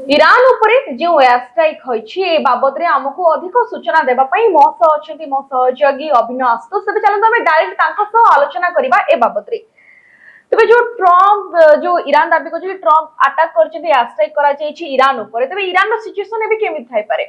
Iran उपरे जो air strike होइछि ए बाबद रे हमको अधिक सूचना देबा पई मो सहयोगी मो सहयोगी अभिनव आस्तोष तबे चलंतो हम डायरेक्ट तांको सह आलोचना करबा ए बाबद रे। तबे जो ट्रम्प जो ईरान दाबी को जो ट्रम्प अटैक करछथि एयर स्ट्राइक करा जाइछि ईरान उपरे तबे ईरान रो सिचुएशन एबे केमित थाई पारे।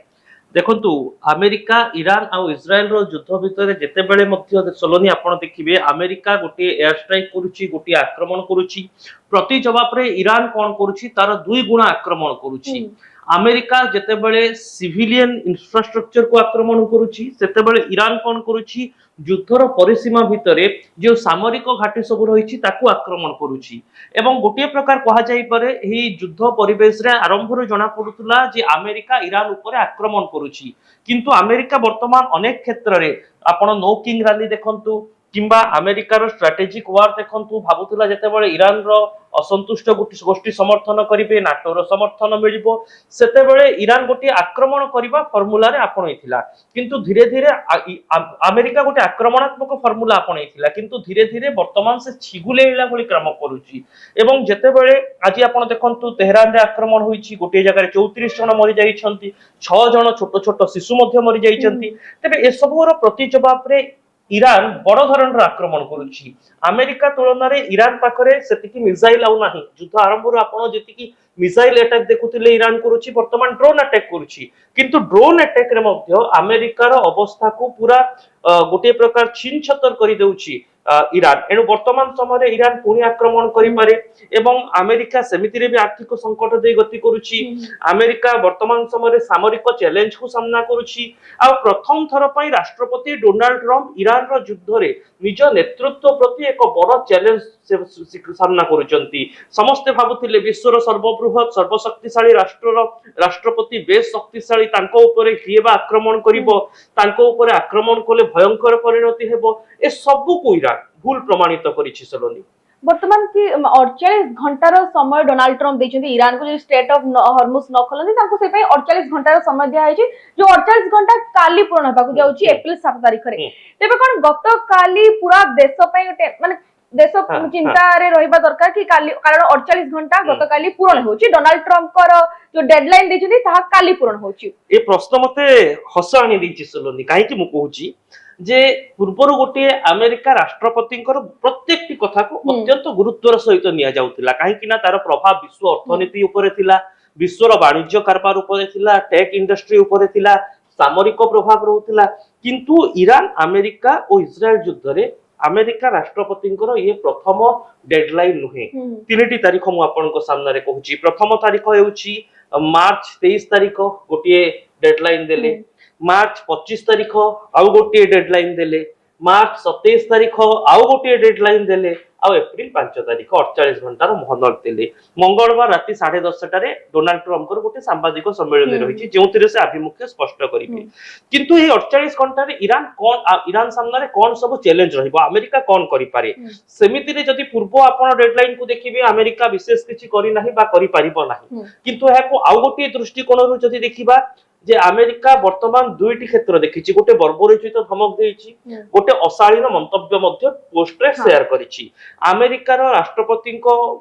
देखंतु अमेरिका ईरान आ इस्राएल रो युद्ध भितर जेतेबेले मध्य सलोनी आपण देखिबे अमेरिका गोटे एयर स्ट्राइक करूची गोटे आक्रमण करूची प्रति जवाब रे ईरान कोन करूची तार दुई गुणा आक्रमण करूची। अमेरिका जेतेबेले सिविलियन इंफ्रास्ट्रक्चर को आक्रमण करूची सेतेबेले ईरान कोन करूची युद्धर परिसीमा भितरे जो सामरिक घाटी सब रही ताकू आक्रमण करूची। एवं गोटे प्रकार कहा जाई पारे एही युद्ध परिवेश रे आरंभ रो जणा पडुतला जे अमेरिका ईरान ऊपर आक्रमण करूची किंतु अमेरिका वर्तमान अनेक क्षेत्र रे आपण नो किंग रैली देखंतु किंबा अमेरिकार स्ट्रेटेजिक वार देखंतु भाबुतला जेतेबेले ईरान रो असंतुष्ट गोष्ठी समर्थन करिवे नाटो रो समर्थन मिलिबो सेतेबेले ईरान गोटी आक्रमण करिबा फार्मूला रे आपणैथिला किंतु धीरे धीरे अमेरिका गोटे आक्रमणात्मक फार्मूला आपणैथिला किंतु धीरे धीरे वर्तमान से छिगुलेला भली क्रम करूची। एवं जेतेबेले आज आपण देखंतु तेहरान रे आक्रमण होईची गोटे जगह रे 34 जन मरि जाईछंती 6 जन छोट छोट शिशु मध्य मरि जाईछंती तबे ए सबोर प्रति जवाब रे ईरान बड़ धरण आक्रमण करुछि। अमेरिका तुलन में ईरान पाखरे सेतिकी मिसाइल आउ नाही युद्ध आरंभ आपण जेतिकी मिसाइल अटैक देखुतिले ईरान करुछि वर्तमान ड्रोन अटैक करुछि किंतु ड्रोन अटैक रे मध्य अमेरिकार अवस्था को पूरा गोटे प्रकार छीन छतर करि देउछि ईरान। एणु वर्तमान समय ईरान पुणी आक्रमण करि पारे एवं अमेरिका सेमिति रे भी आर्थिक संकट दे गति करुछि। अमेरिका वर्तमान समय सामरिक चैलेंज को सामना करुछि आ प्रथम थर पई राष्ट्रपति डोनाल्ड ट्रम्प ईरान रो युद्ध रे निज नेतृत्व प्रति एक बड़ चैलेंज से सामना करुचंती। समस्त भाबुथिले विश्वर सर्वबृहत सर्वशक्तिशाली राष्ट्र राष्ट्रपति बेस शक्तिशाली तांको ऊपर किएबा आक्रमण करिवो तांको ऊपर आक्रमण कोले भयंकर परिणति हेबो ए सब को ईरान भूल प्रमाणित करिछि। सलोनी वर्तमान की 48 घंटार समय डोनाल्ड ट्रम्प देछन्ती ईरान को जो स्टेट ऑफ हॉर्मुज न खोलन्ती तांको से पई 48 घंटार समय दिया हैछि जो 48 घंटा काली पूर्ण हेबाकू जाउछि अप्रैल 7 तारिख रे। तेबे कोन गत काली पूरा देश पई माने देश चिंता रे रहिबा दरकार कि काली कारण 48 घंटा गत काली पूर्ण होछि डोनाल्ड ट्रम्प कर जो डेडलाइन देछन्ती ताहा काली पूर्ण होछि। ए प्रश्न मते हस आनी दैछि सलोनी काहे कि मु कहूछि जे पूर्वर गोटे अमेरिका राष्ट्रपति प्रत्येक कथा को अत्यंत गुरुत्वर सहित निया जाउतिला काहे कि ना तार प्रभाव विश्व अर्थनीति ऊपर थिला विश्वर वाणिज्य कारबार ऊपर थिला टेक इंडस्ट्री ऊपर थिला सामरिक प्रभाव रहउतिला किंतु ईरान अमेरिका और इस्राएल युद्ध रे अमेरिका राष्ट्रपति ये प्रथम डेडलाइन नुहे। तीनटी तारीख मु आपनको सामने रे कहूची। प्रथम तारीख हेउची मार्च 23 तारीख गोटे डेडलाइन देले मार्च 25 तारीख आउ गोटे डेडलाइन देले मार्च 27 तारीख आउ गोटे डेडलाइन देले आ एप्रिल 5 तारीख 48 घंटार मोहनल देले। मंगलवार राति 10:30 टारे डोनाल्ड ट्रम्प गोटे सांबादिक सम्मेलन रही जो से आभिमुख्य स्पष्ट करेंगे किंतु ये 48 घंटा ईरान सामने कौन सब चैलेंज रहिबो अमेरिका कौन करि पारे सेमिति रे जदि पूर्व आपण डेडलाइन को देखिबे अमेरिका विशेष किछि करि नाही बा करि पारिबो नाही किंतु एहा को आउ गोटे दृष्टिकोण रु जदि देखिबा जे अमेरिका वर्तमान दुईटी क्षेत्र देखिछि गोटे बर्बरोचित धमक देइछि गोटे अशालीन मंतव्य मध्य पोस्ट रे शेयर करिछि। अमेरिकार राष्ट्रपति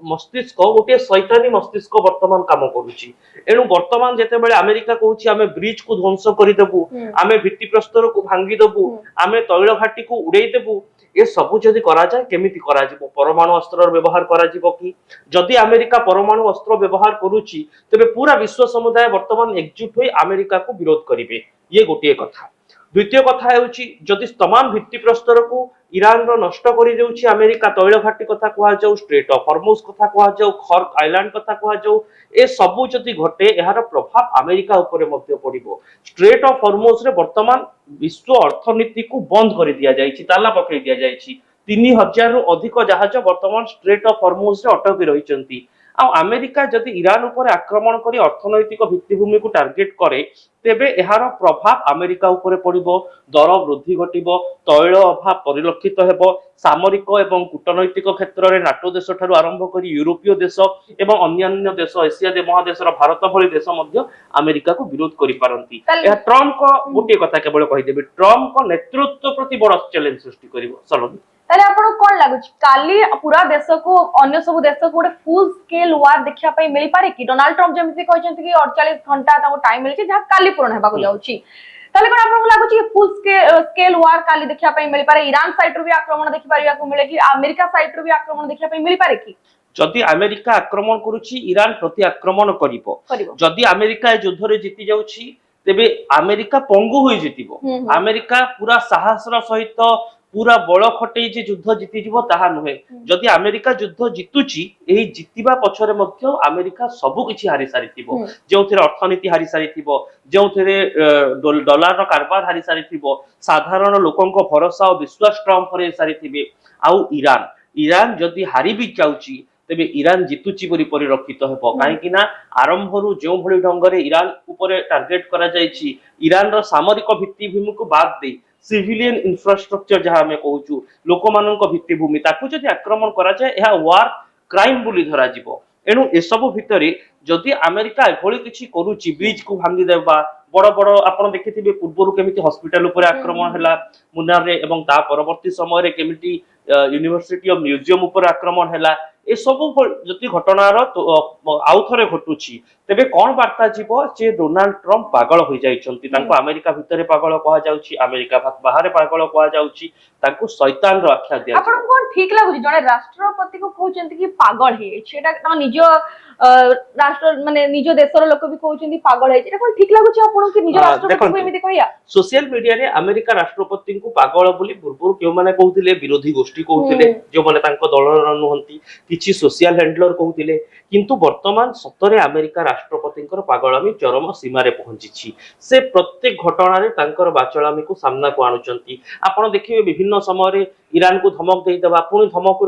मस्तिष्क गोटे शैतानी मस्तिष्क वर्तमान काम करुछि। एणु वर्तमान जेतेबेले अमेरिका कहूछि आमे ब्रिज को ध्वंस करि देबु आमे भित्ति प्रस्तर को भांगी देबु आमे तैल घाटी को उड़ेई देबु ये सबु जदि करा जाए केमिति करा जिवो परमाणु अस्त्र व्यवहार करा जिवो कि जदि अमेरिका परमाणु अस्त्र व्यवहार करूची तबे पूरा विश्व समुदाय वर्तमान एकजुट होई अमेरिका को विरोध करिवे ये गोटे कथा। द्वितीय कथा हेउची जदि तमाम भित्ति प्रस्तर को ईरान रो नष्ट करि देउची अमेरिका तैल घाटी कथा कहा जाऊ स्ट्रेट ऑफ हॉर्मुज कथा कहा जाऊ खर्क आइलैंड कथा कहा जाऊ ए सबु जदि घटे एहार प्रभाव अमेरिका ऊपर मध्य पड़िबो। स्ट्रेट ऑफ हॉर्मुज रे वर्तमान विश्व अर्थनीति को बंद कर दिया जाइछि ताला पकड़ी दिया जाइछि 3000 रु अधिक जहाज वर्तमान स्ट्रेट ऑफ हॉर्मुज रे अटकी रहिचंती। आ अमेरिका जदि ईरान ऊपर आक्रमण करी अर्थनैतिक भित्तिभूमि को टार्गेट करे तेबे एहार प्रभाव अमेरिका ऊपर पड़िबो दर वृद्धि घटिबो तैल अभाव परिलक्षित हेबो सामरिक एवं कूटनैतिक क्षेत्र में नाटो देश ठारू आरंभ करी यूरोपीय देश एवं अन्य देश एशिया महादेशर भारत भली देश मध्य अमेरिका को विरोध करि पारंती। ट्रम्प को गोटे कथा केवल कहिदेबे ट्रम्प को नेतृत्व प्रति बड़ चैलेंज सृष्टि करिवो। ताले आपन कोन लागुच काली पूरा देश को अन्य सब देश को गोटे फुल स्केल वार देखिया पई मिली पारे कि डोनाल्ड ट्रम्प जेमिति कहचंती कि 48 घंटा ताको टाइम मिलछि जहा काली पूर्ण हेबा को जाउछि ताले कोन आपन लागुच कि फुल स्केल वार काली देखिया पई मिली पारे ईरान साइड रो भी आक्रमण देखि पारिया को मिले कि अमेरिका साइड रो भी आक्रमण देखिया पई मिली पारे कि जदि अमेरिका आक्रमण करुछि ईरान प्रति आक्रमण करिवो जदि अमेरिका ए युद्ध रे जीति जाउछि तेबे अमेरिका पंगु होई जितिबो अमेरिका पूरा साहसर सहित पूरा बळ खटै जे युद्ध जीति जिवो ताहा नुहे जदि अमेरिका युद्ध जितुछि एही जितिबा पछरे मध्य अमेरिका सबु किछि हारि सारिथिबो जेउथिरे अर्थनीति हारि सारिथिबो जेउथिरे डॉलर रो कारबार हारि सारिथिबो साधारण लोकंको भरोसा और विश्वास ट्रम्प रे सारिथिबे आउ ईरान जदि हारि भी जाउछि तेबे ईरान जितुची परि परिलक्षित हेबो काहेकि ना आरंभरू जो भली ढंगरे ईरान ऊपर टार्गेट करा जायछि ईरान रो सामरिक भित्तिभूमि को बाद दे सिविलियन इंफ्रास्ट्रक्चर जहा हमें कहूछु लोक मानक भित्तिभूमि ताकू जदि आक्रमण करा जाय एहा वार क्राइम बोली धरा जिवो एनु ए सब भितरे जदि अमेरिका एभली किछि करूछि ब्रिज को भांगी देबा बड़ बड़ आपण देखिथिबे पूर्वरु केमिति हॉस्पिटल ऊपर आक्रमण हैला मुन्नार रे एवं ता परवर्ती समय रे केमिति यूनिवर्सिटी ऑफ म्यूजियम ऊपर आक्रमण हैला ए सब जति घटनार आउ थरे घटुछि तेबे कोन वार्ता जीवो जे डोनाल्ड ट्रम्प पागल होई जाइछंती तांको अमेरिका भितरे पागल कहा जाउछि अमेरिका बाहर पागल कहा जाउछि तांको शैतान रो आख्या दिया आपण कोन ठीक लागुछि जने राष्ट्रपति को कहउछंती कि पागल हे छेटा त निज राष्ट्र माने निज देशर लोक भी कहउछंती पागल हे एटा कोन ठीक लागुछि आपण कि निज राष्ट्रपति को एमिति कहया सोशल मीडिया रे अमेरिका राष्ट्रपति को पागल बोली पूर्व केउ माने कहउथिले विरोधी गोष्ठी कहउथिले जो माने तांको दलर नुहंती किछि सोशल हैंडलर कहउथिले किंतु वर्तमान सतरे अमेरिका राष्ट्रपतिंकर पागलामी चरम सीमा रे पहुंची से प्रत्येक घटना रे तांकर बाचलामी को सामना को आनुचंती आपण देखिबे विभिन्न समय रे ईरान को धमक देई देबा पुनी धमक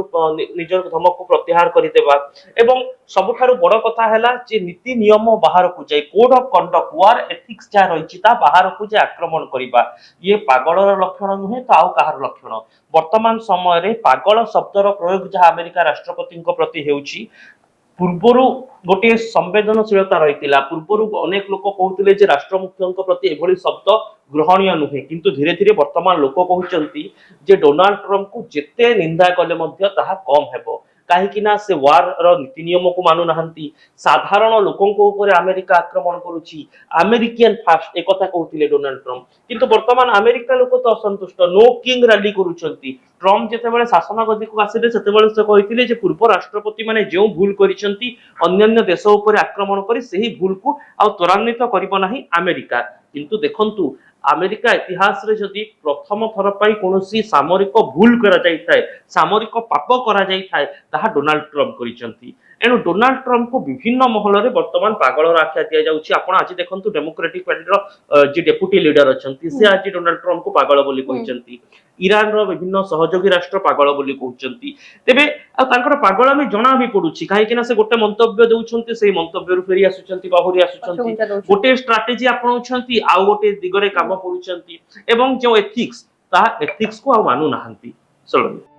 निजर धमक को प्रत्याहार करि देबा एवं सबठारु बड़ कथा हैला जे नीति नियम बाहर को जाय code of conduct war ethics जा रहिछि ता बाहर को जे आक्रमण करिबा ये पागलर लक्षण नुहे तो आउ काहर लक्षण वर्तमान समय रे पागल शब्दर प्रयोग जहा अमेरिका राष्ट्रपतिंक प्रति हेउछि पूर्वरु गोटे संवेदनशीलता रहितिला पूर्वरु अनेक लोक कहउतिले जे राष्ट्रमुख्यंक प्रति एभली शब्द ग्रहणीय नुहे किंतु धीरे धीरे वर्तमान लोक कहउचंती जे डोनाल्ड ट्रम्प को जेते निंदा कले मध्य ताहा कम हेबो काहेकि ना से वार रो नीति नियम को मानु नाहंती साधारण लोकन को ऊपर अमेरिका आक्रमण करूची अमेरिकन फास्ट एक कथा कहउतिले डोनाल्ड ट्रम्प किंतु वर्तमान अमेरिका लोक तो असंतुष्ट नो किंग रैली करूचंती ट्रम्प जेतेबेले शासन गदी को आसिले सेतेबेले से कहितिले जे पूर्व राष्ट्रपति माने जो भूल करिसंती अन्य देश ऊपर आक्रमण करी सही भूल को आ त्वरान्वित करिबो नाही अमेरिका किंतु देखंतु अमेरिका इतिहास रे जदि प्रथम थर पाई कोनोसी सामरिक भूल करा जाई थाए सामरिक पाप करा जाई थाए ताहा डोनाल्ड ट्रम्प करिसंती एनु डोनाल्ड ट्रम्प को विभिन्न महल रे वर्तमान पागल आख्या दिया जाउछि आपण आज देखंतु डेमोक्रेटिक पार्टी रो जे डेप्यूटी लीडर अछंती से आज डोनाल्ड ट्रम्प को पागल बोली कहिसंती ईरान रो विभिन्न सहयोगी राष्ट्र पागल बोली कहउचंती तेबे आ तांकर पागल में जणा भी पडुछि काहे कि ना से गोटे मंतव्य देउछंती सेही मंतव्य रु फेरी आसुचंती बाहुरी आसुचंती गोटे स्ट्रेटजी अपनाउछंती आ गोटे दिगरे काम करूचंती एवं जो एथिक्स ता एथिक्स को आ मानु नाहंती चलो।